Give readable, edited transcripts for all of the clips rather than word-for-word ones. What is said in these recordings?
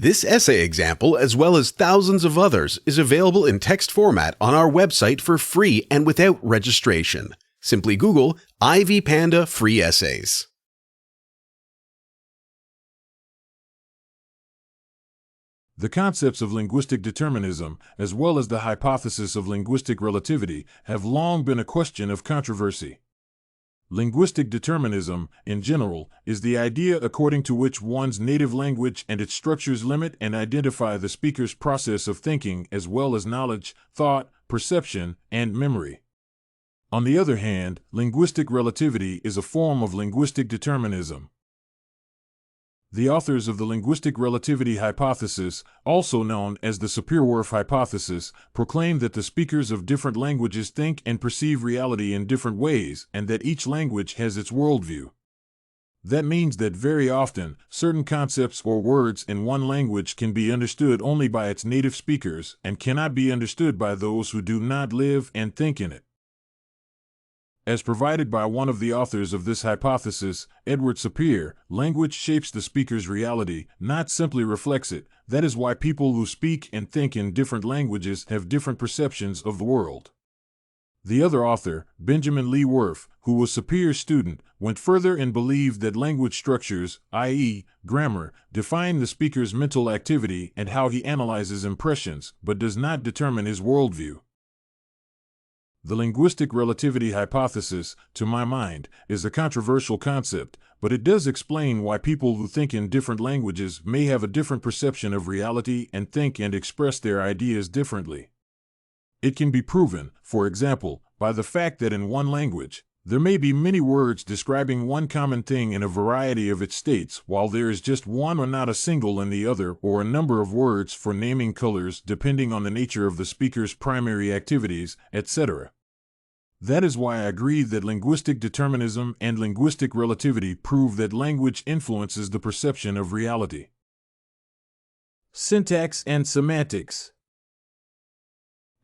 This essay example, as well as thousands of others, is available in text format on our website for free and without registration. Simply Google IVPanda Free Essays. The concepts of linguistic determinism, as well as the hypothesis of linguistic relativity, have long been a question of controversy. Linguistic determinism, in general, is the idea according to which one's native language and its structures limit and identify the speaker's process of thinking as well as knowledge, thought, perception, and memory. On the other hand, linguistic relativity is a form of linguistic determinism. The authors of the linguistic relativity hypothesis, also known as the Sapir-Whorf hypothesis, proclaim that the speakers of different languages think and perceive reality in different ways, and that each language has its worldview. That means that very often, certain concepts or words in one language can be understood only by its native speakers and cannot be understood by those who do not live and think in it. As provided by one of the authors of this hypothesis, Edward Sapir, language shapes the speaker's reality, not simply reflects it. That is why people who speak and think in different languages have different perceptions of the world. The other author, Benjamin Lee Whorf, who was Sapir's student, went further and believed that language structures, i.e., grammar, define the speaker's mental activity and how he analyzes impressions, but does not determine his worldview. The linguistic relativity hypothesis, to my mind, is a controversial concept, but it does explain why people who think in different languages may have a different perception of reality and think and express their ideas differently. It can be proven, for example, by the fact that in one language, there may be many words describing one common thing in a variety of its states, while there is just one or not a single in the other, or a number of words for naming colors depending on the nature of the speaker's primary activities, etc. That is why I agree that linguistic determinism and linguistic relativity prove that language influences the perception of reality. Syntax and semantics.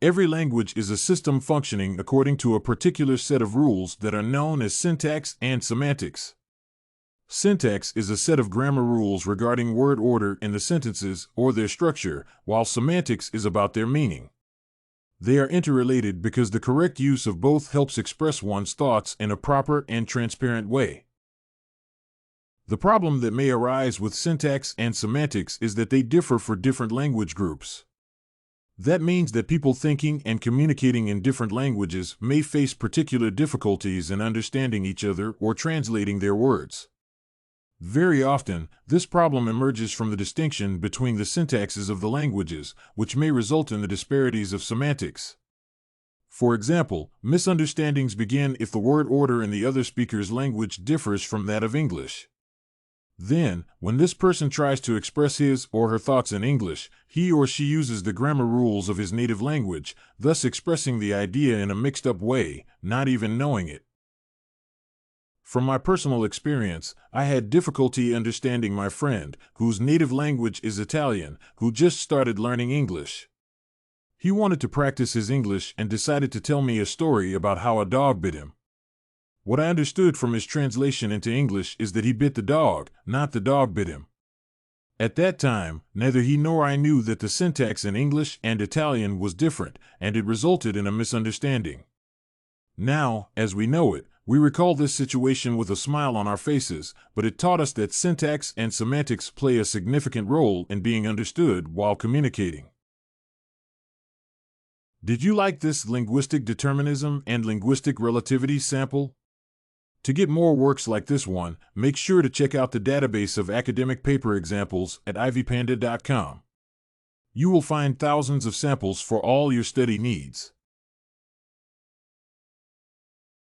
Every language is a system functioning according to a particular set of rules that are known as syntax and semantics. Syntax is a set of grammar rules regarding word order in the sentences or their structure, while semantics is about their meaning. They are interrelated because the correct use of both helps express one's thoughts in a proper and transparent way. The problem that may arise with syntax and semantics is that they differ for different language groups. That means that people thinking and communicating in different languages may face particular difficulties in understanding each other or translating their words. Very often, this problem emerges from the distinction between the syntaxes of the languages, which may result in the disparities of semantics. For example, misunderstandings begin if the word order in the other speaker's language differs from that of English. Then, when this person tries to express his or her thoughts in English, he or she uses the grammar rules of his native language, thus expressing the idea in a mixed-up way, not even knowing it. From my personal experience, I had difficulty understanding my friend, whose native language is Italian, who just started learning English. He wanted to practice his English and decided to tell me a story about how a dog bit him. What I understood from his translation into English is that he bit the dog, not the dog bit him. At that time, neither he nor I knew that the syntax in English and Italian was different, and it resulted in a misunderstanding. Now, as we know it, we recall this situation with a smile on our faces, but it taught us that syntax and semantics play a significant role in being understood while communicating. Did you like this linguistic determinism and linguistic relativity sample? To get more works like this one, make sure to check out the database of academic paper examples at ivpanda.com. You will find thousands of samples for all your study needs.